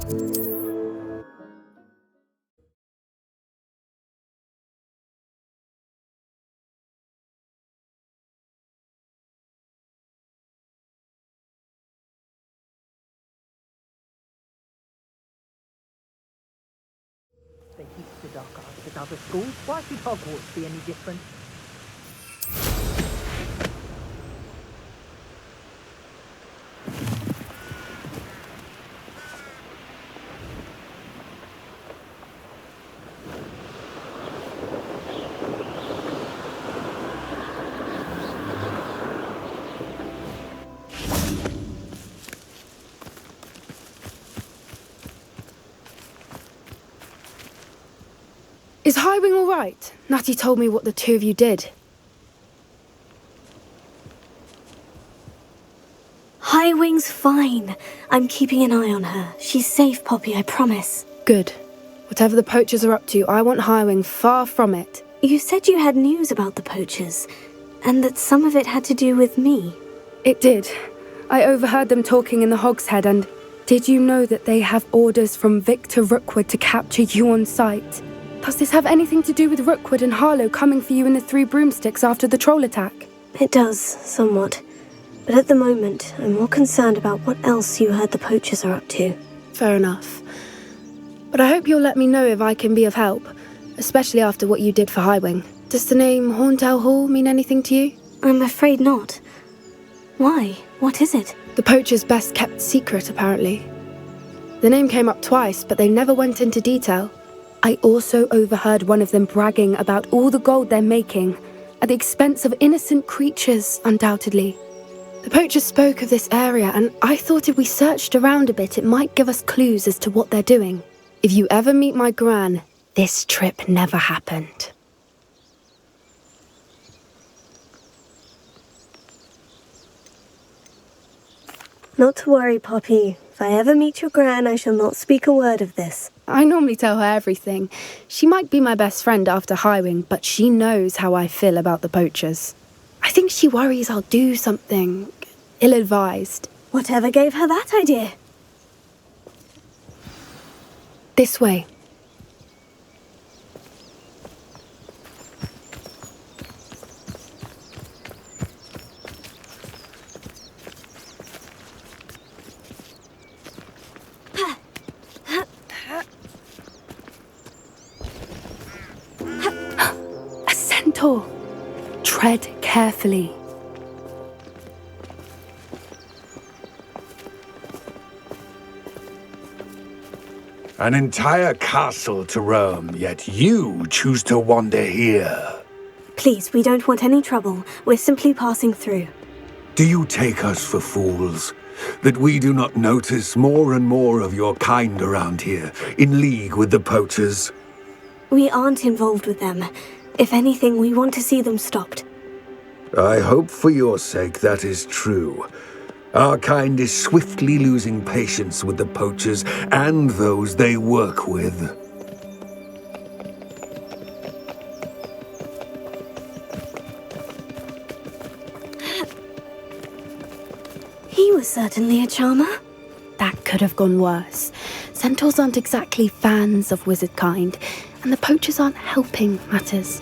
They teach the dark arts at other schools. Why should Hogwarts be any different? Is Highwing all right? Natty told me what the two of you did. Highwing's fine. I'm keeping an eye on her. She's safe, Poppy, I promise. Good. Whatever the Poachers are up to, I want Highwing far from it. You said you had news about the Poachers, and that some of it had to do with me. It did. I overheard them talking in the Hogshead, and did you know that they have orders from Victor Rookwood to capture you on sight? Does this have anything to do with Rookwood and Harlow coming for you in the Three Broomsticks after the troll attack? It does, somewhat. But at the moment, I'm more concerned about what else you heard the Poachers are up to. Fair enough. But I hope you'll let me know if I can be of help, especially after what you did for Highwing. Does the name Horntail Hall mean anything to you? I'm afraid not. Why? What is it? The Poachers' best kept secret, apparently. The name came up twice, but they never went into detail. I also overheard one of them bragging about all the gold they're making, at the expense of innocent creatures, undoubtedly. The Poachers spoke of this area, and I thought if we searched around a bit, it might give us clues as to what they're doing. If you ever meet my Gran, this trip never happened. Not to worry, Poppy. If I ever meet your Gran, I shall not speak a word of this. I normally tell her everything. She might be my best friend after Highwing, but she knows how I feel about the Poachers. I think she worries I'll do something ill-advised. Whatever gave her that idea? This way. A centaur. Tread carefully. An entire castle to roam, yet you choose to wander here. Please, we don't want any trouble. We're simply passing through. Do you take us for fools? That we do not notice more and more of your kind around here, in league with the Poachers? We aren't involved with them. If anything, we want to see them stopped. I hope for your sake that is true. Our kind is swiftly losing patience with the Poachers and those they work with. He was certainly a charmer. That could have gone worse. Centaurs aren't exactly fans of wizard kind, and the Poachers aren't helping matters.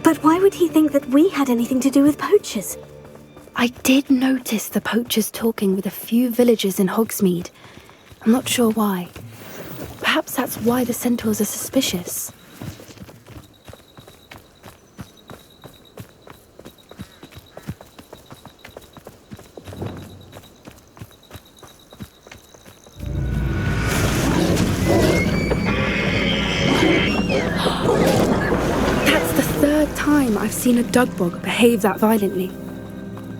But why would he think that we had anything to do with Poachers? I did notice the Poachers talking with a few villagers in Hogsmeade. I'm not sure why. Perhaps that's why the Centaurs are suspicious. That's the third time I've seen a Dugbog behave that violently.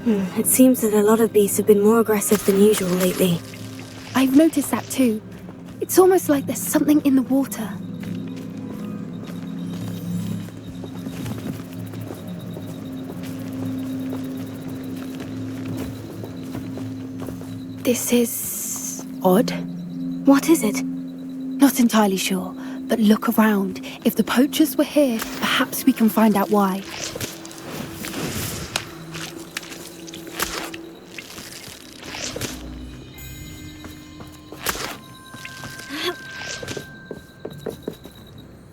It seems that a lot of beasts have been more aggressive than usual lately. I've noticed that too. It's almost like there's something in the water. This is odd. What is it? Not entirely sure, but look around. If the Poachers were here, perhaps we can find out why.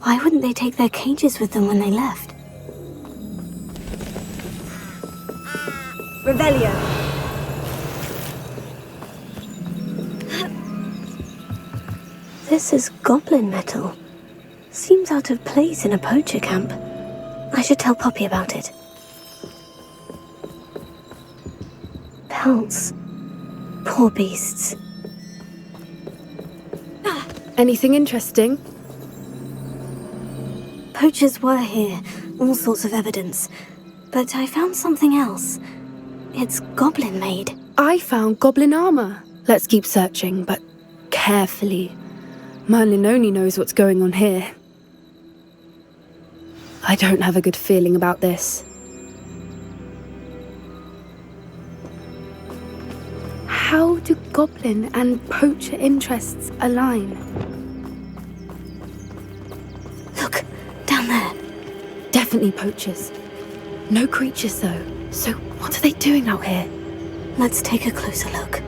Why wouldn't they take their cages with them when they left? Revelio! This is goblin metal. Seems out of place in a poacher camp. I should tell Poppy about it. Pelts. Poor beasts. Anything interesting? Poachers were here, all sorts of evidence. But I found something else. It's goblin-made. I found goblin armor. Let's keep searching, but carefully. Merlin only knows what's going on here. I don't have a good feeling about this. How do goblin and poacher interests align? Look, down there. Definitely poachers. No creatures though. So what are they doing out here? Let's take a closer look.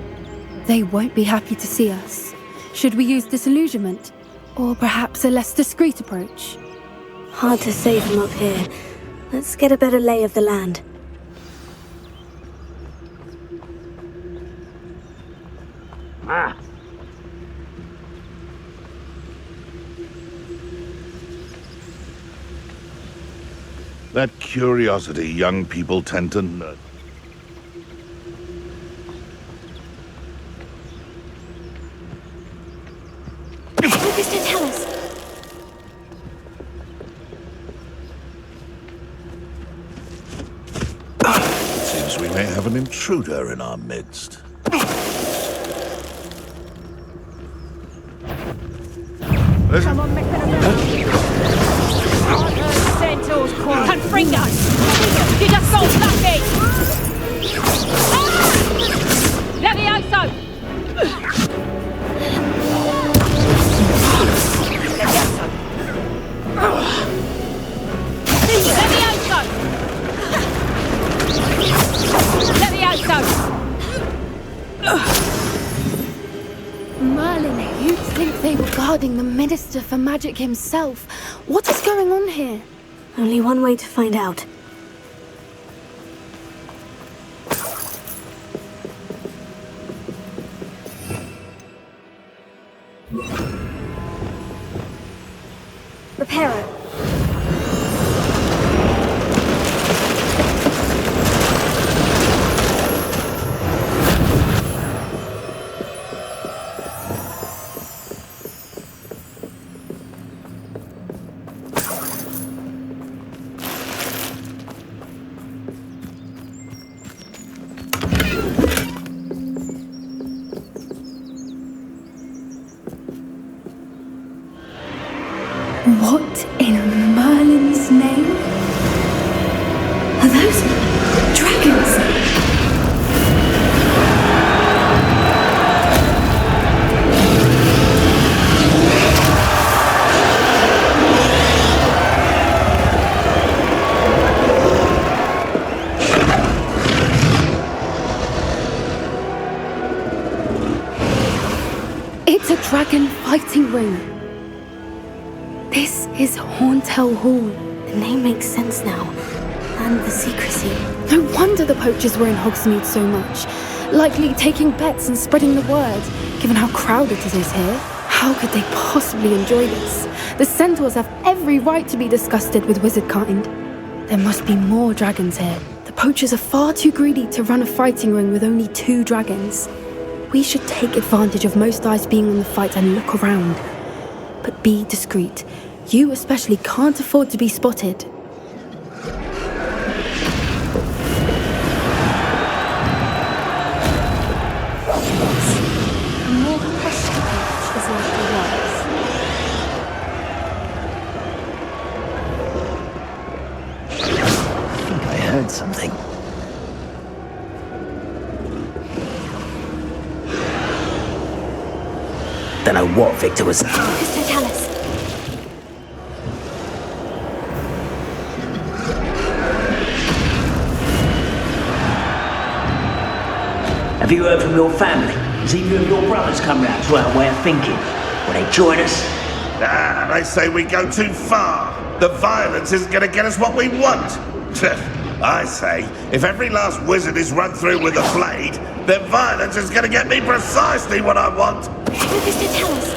They won't be happy to see us. Should we use disillusionment? Or perhaps a less discreet approach? Hard to say from up here. Let's get a better lay of the land. That curiosity young people tend to nurture. Mr. Tallis! It seems we may have an intruder in our midst. Come on, messing around. Centaurs, Confringo! You just got lucky! Levioso! Merlin, you'd think they were guarding the Minister for Magic himself. What is going on here? Only one way to find out. Reparo. What in Merlin's name? Are those dragons? It's a dragon fighting ring. This is Hauntel Hall. The name makes sense now. And the secrecy. No wonder the poachers were in Hogsmeade so much. Likely taking bets and spreading the word, given how crowded it is here. How could they possibly enjoy this? The centaurs have every right to be disgusted with wizardkind. There must be more dragons here. The poachers are far too greedy to run a fighting ring with only 2 dragons. We should take advantage of most eyes being on the fight and look around. But be discreet. You especially can't afford to be spotted. More questionable is like the words. I think I heard something. Don't know what Victor was. Mr. Tallis. Have you heard from your family? Has either of your brothers come round to our way of thinking? Will they join us? They say we go too far. The violence isn't going to get us what we want. I say, if every last wizard is run through with a blade, then violence is going to get me precisely what I want. Focus to tell us.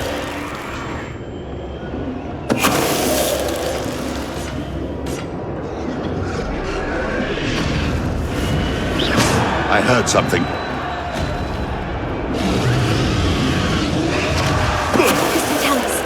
I heard something. Focus to tell us.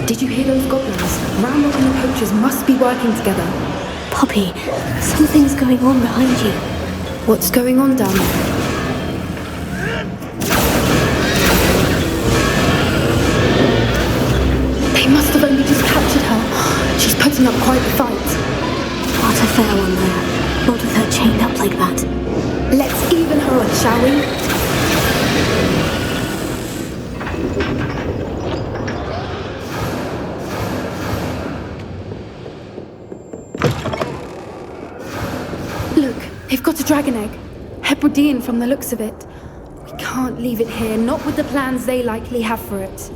Did you hear those goblins? Rambo and the Poachers must be working together. Poppy, something's going on behind you. What's going on down there? They must have only just captured her. She's putting up quite the fight. What a fair one there. Not with her chained up like that. Let's even her on, shall we? Look, they've got a dragon egg. Hebridean from the looks of it. We can't leave it here, not with the plans they likely have for it.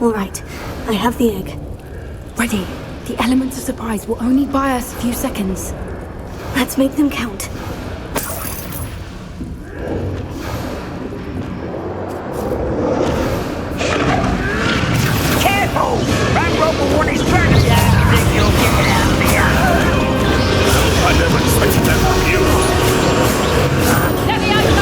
All right, I have the egg. Ready. The elements of surprise will only buy us a few seconds. Let's make them count. Careful! Rambo will want his dragon down. You think you'll get it out there? I never expected that from you. Let me over!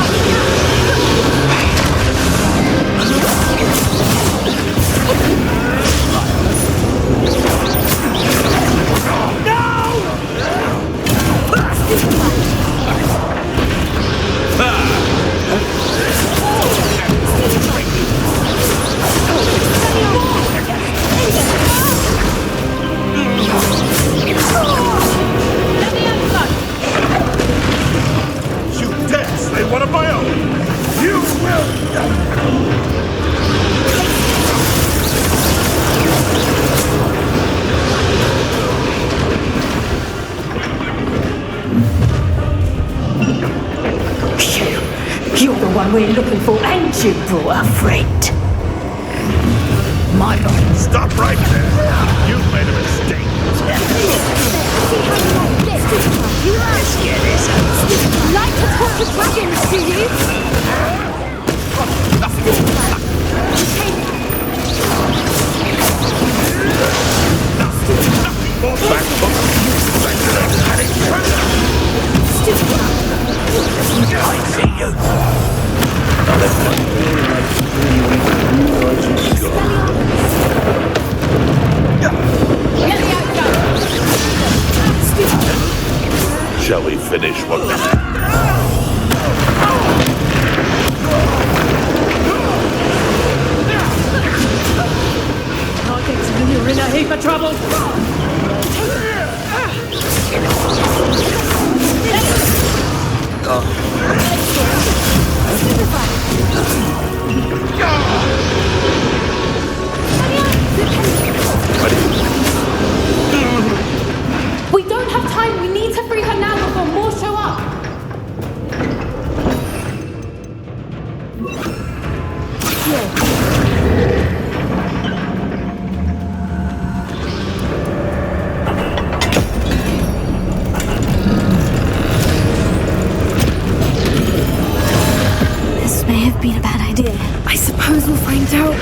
You dare slay one of my own! You will! You're the one we're looking for, and you brought a friend. My lord. Stop right there! You've made a mistake! Let's get this over. Like to talk to dragons, do you? Nothing more backbone! I see you. Shall we finish what we... You're in a heap of trouble. We don't have time. We need to free her now before more show up. been a bad idea. I suppose we'll find out.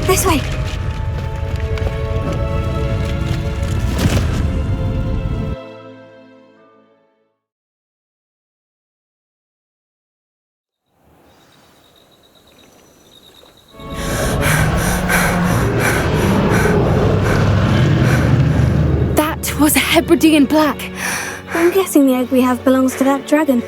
This way! That was a Hebridean black. I'm guessing the egg we have belongs to that dragon.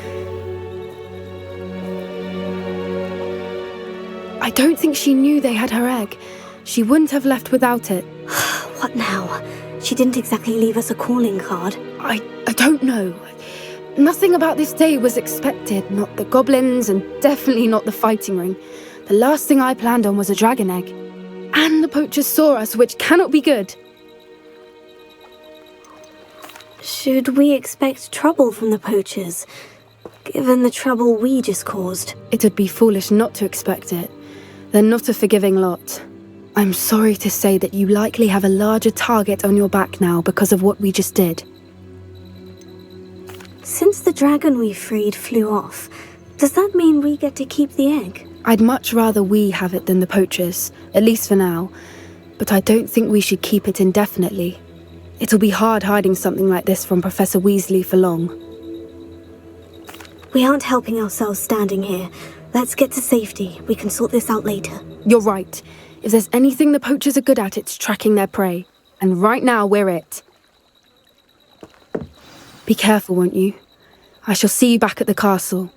I don't think she knew they had her egg. She wouldn't have left without it. What now? She didn't exactly leave us a calling card. I don't know. Nothing about this day was expected. Not the goblins, and definitely not the fighting ring. The last thing I planned on was a dragon egg. And the poachers saw us, which cannot be good. Should we expect trouble from the poachers, given the trouble we just caused? It would be foolish not to expect it. They're not a forgiving lot. I'm sorry to say that you likely have a larger target on your back now because of what we just did. Since the dragon we freed flew off, does that mean we get to keep the egg? I'd much rather we have it than the poachers, at least for now. But I don't think we should keep it indefinitely. It'll be hard hiding something like this from Professor Weasley for long. We aren't helping ourselves standing here. Let's get to safety. We can sort this out later. You're right. If there's anything the poachers are good at, it's tracking their prey. And right now, we're it. Be careful, won't you? I shall see you back at the castle.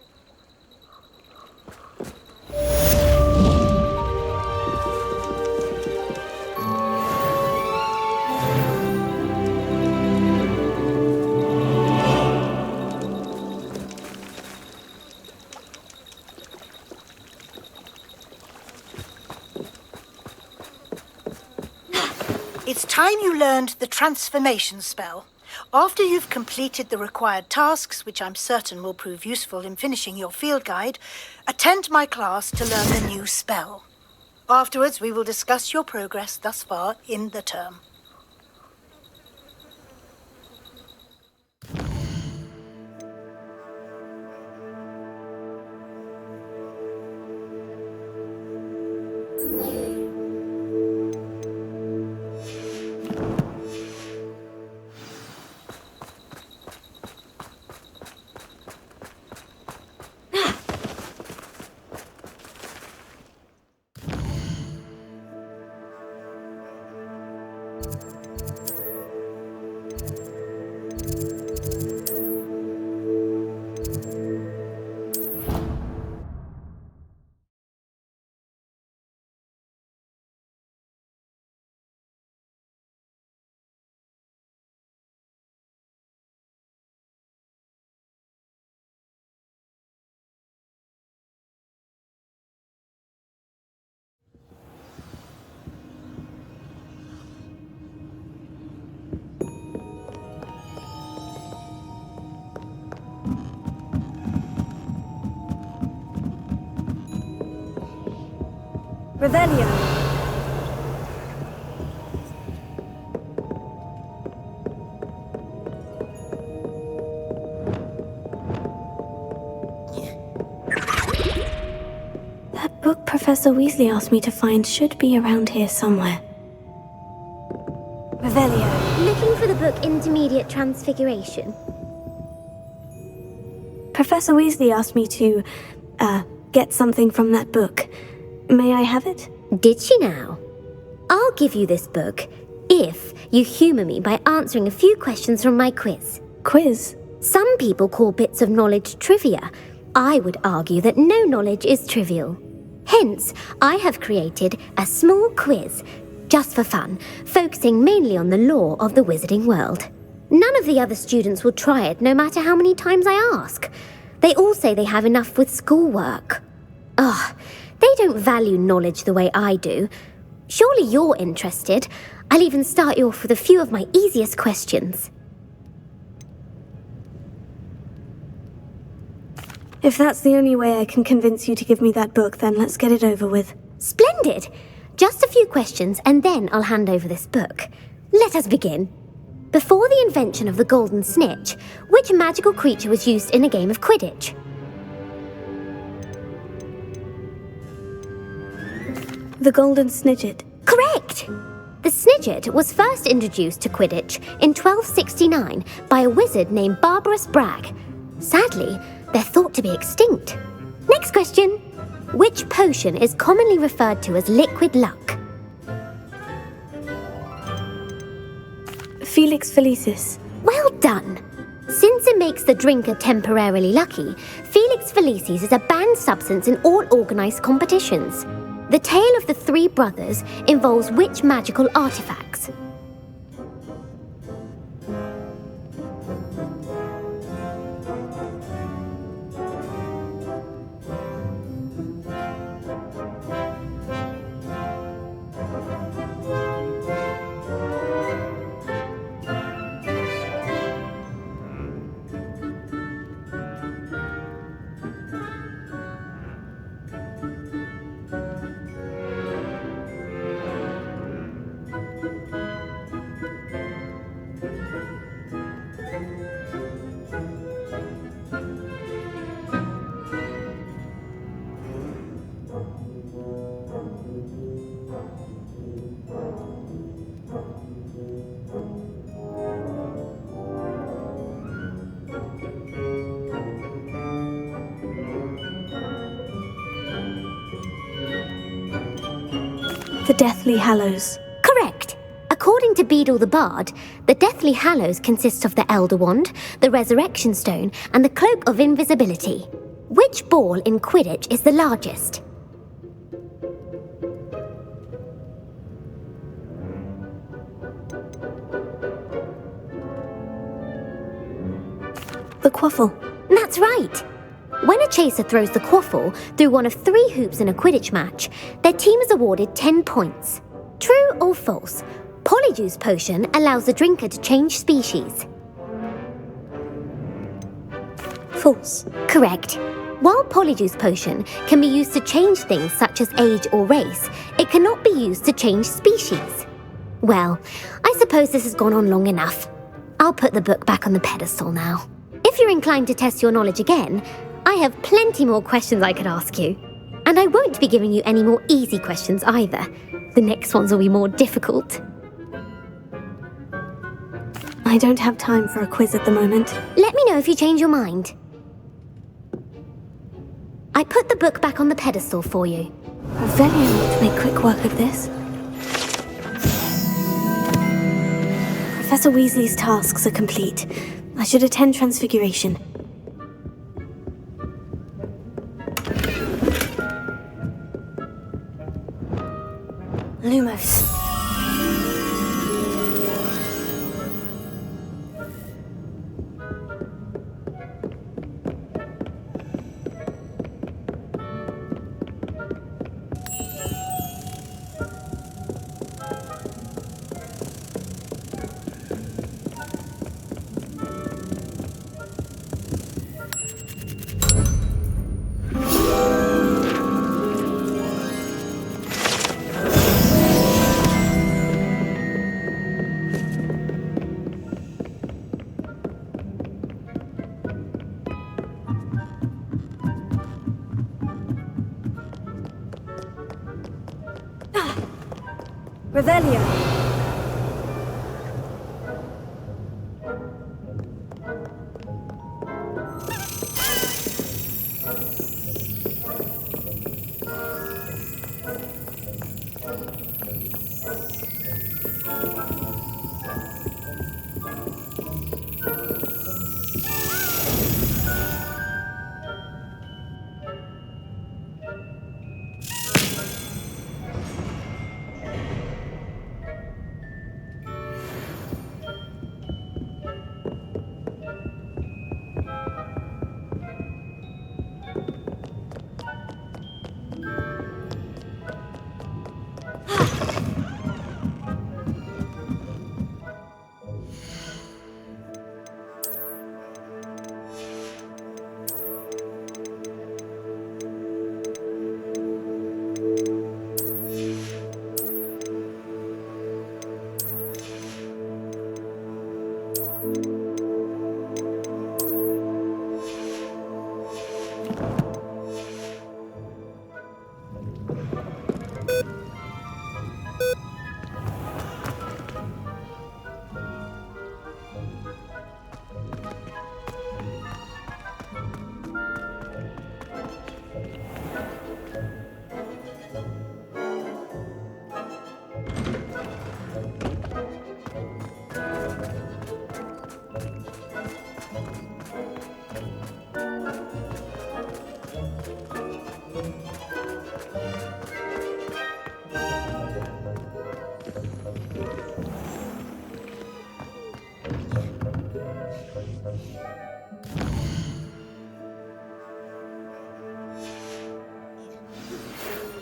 It's time you learned the transformation spell. After you've completed the required tasks, which I'm certain will prove useful in finishing your field guide, attend my class to learn the new spell. Afterwards, we will discuss your progress thus far in the term. Revelio. That book Professor Weasley asked me to find should be around here somewhere. Revelio. Looking for the book Intermediate Transfiguration. Professor Weasley asked me to, get something from that book. May I have it? Did she now? I'll give you this book if you humour me by answering a few questions from my quiz. Quiz? Some people call bits of knowledge trivia. I would argue that no knowledge is trivial. Hence, I have created a small quiz, just for fun, focusing mainly on the lore of the wizarding world. None of the other students will try it, no matter how many times I ask. They all say they have enough with schoolwork. Ugh, they don't value knowledge the way I do. Surely you're interested. I'll even start you off with a few of my easiest questions. If that's the only way I can convince you to give me that book, then let's get it over with. Splendid! Just a few questions and then I'll hand over this book. Let us begin. Before the invention of the golden snitch, which magical creature was used in a game of Quidditch? The golden snidget. Correct! The snidget was first introduced to Quidditch in 1269 by a wizard named Barbarous Bragg. Sadly, they're thought to be extinct. Next question. Which potion is commonly referred to as liquid luck? Felix Felicis. Well done. Since it makes the drinker temporarily lucky, Felix Felicis is a banned substance in all organised competitions. The tale of the three brothers involves which magical artifacts? The Deathly Hallows. Correct. According to Beadle the Bard, the Deathly Hallows consists of the Elder Wand, the Resurrection Stone, and the Cloak of Invisibility. Which ball in Quidditch is the largest? The Quaffle. That's right. When a chaser throws the quaffle through one of 3 hoops in a Quidditch match, their team is awarded 10 points. True or false? Polyjuice Potion allows the drinker to change species. False. Correct. While Polyjuice Potion can be used to change things such as age or race, it cannot be used to change species. Well, I suppose this has gone on long enough. I'll put the book back on the pedestal now. If you're inclined to test your knowledge again, I have plenty more questions I could ask you. And I won't be giving you any more easy questions either. The next ones will be more difficult. I don't have time for a quiz at the moment. Let me know if you change your mind. I put the book back on the pedestal for you. Revelio ought to make quick work of this. Professor Weasley's tasks are complete. I should attend Transfiguration. Lumos. Revelio.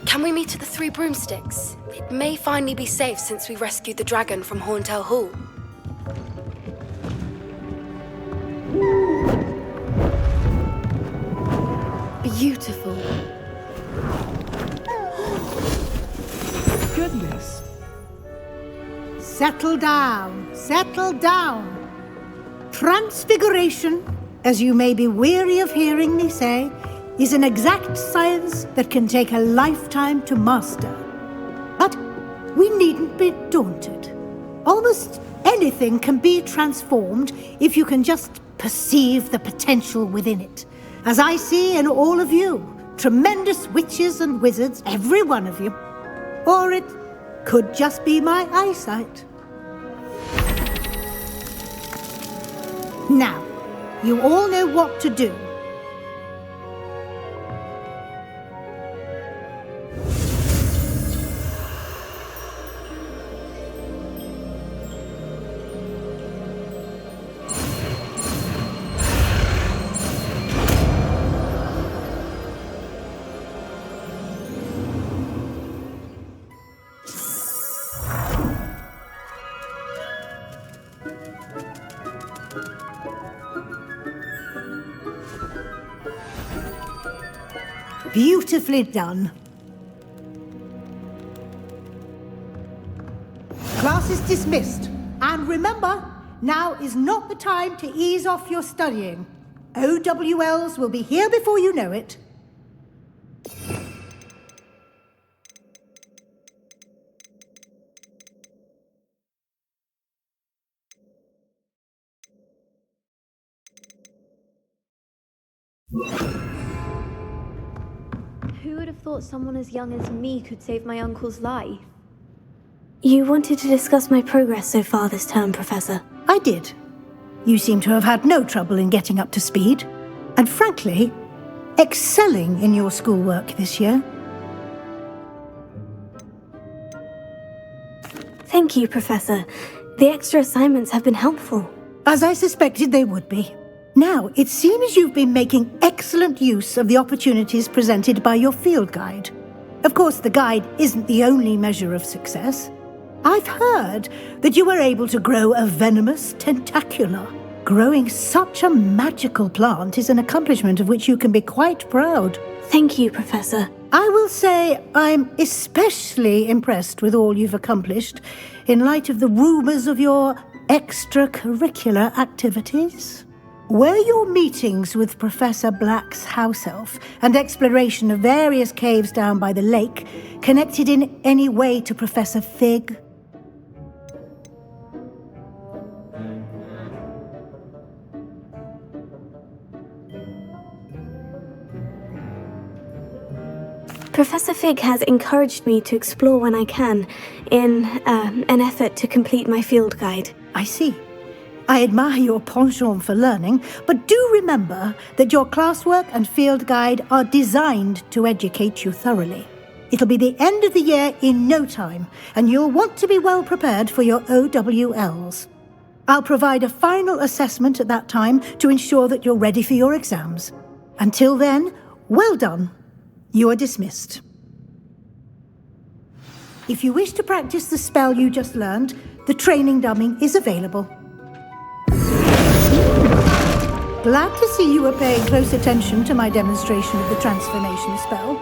Can we meet at the Three Broomsticks? It may finally be safe since we rescued the dragon from Horntail Hall. Beautiful. Goodness. Settle down, settle down. Transfiguration, as you may be weary of hearing me say, is an exact science that can take a lifetime to master. But we needn't be daunted. Almost anything can be transformed if you can just perceive the potential within it. As I see in all of you, tremendous witches and wizards, every one of you. Or it could just be my eyesight. Now, you all know what to do. Beautifully done. Class is dismissed. And remember, now is not the time to ease off your studying. OWLs will be here before you know it. Who would have thought someone as young as me could save my uncle's life? You wanted to discuss my progress so far this term, Professor. I did. You seem to have had no trouble in getting up to speed. And frankly, excelling in your schoolwork this year. Thank you, Professor. The extra assignments have been helpful. As I suspected they would be. Now, it seems you've been making excellent use of the opportunities presented by your field guide. Of course, the guide isn't the only measure of success. I've heard that you were able to grow a venomous tentacula. Growing such a magical plant is an accomplishment of which you can be quite proud. Thank you, Professor. I will say I'm especially impressed with all you've accomplished in light of the rumors of your extracurricular activities. Were your meetings with Professor Black's house elf and exploration of various caves down by the lake connected in any way to Professor Fig? Professor Fig has encouraged me to explore when I can, in an effort to complete my field guide. I see. I admire your penchant for learning, but do remember that your classwork and field guide are designed to educate you thoroughly. It'll be the end of the year in no time, and you'll want to be well prepared for your OWLs. I'll provide a final assessment at that time to ensure that you're ready for your exams. Until then, well done. You are dismissed. If you wish to practice the spell you just learned, the training dummy is available. Glad to see you are paying close attention to my demonstration of the transformation spell.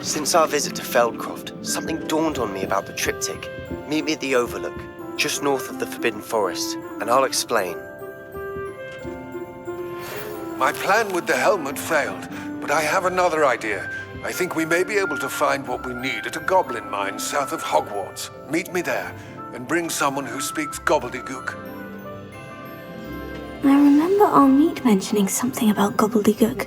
Since our visit to Feldcroft, something dawned on me about the triptych. Meet me at the Overlook, just north of the Forbidden Forest, and I'll explain. My plan with the helmet failed, but I have another idea. I think we may be able to find what we need at a goblin mine south of Hogwarts. Meet me there, and bring someone who speaks gobbledygook. I remember our meet mentioning something about gobbledygook.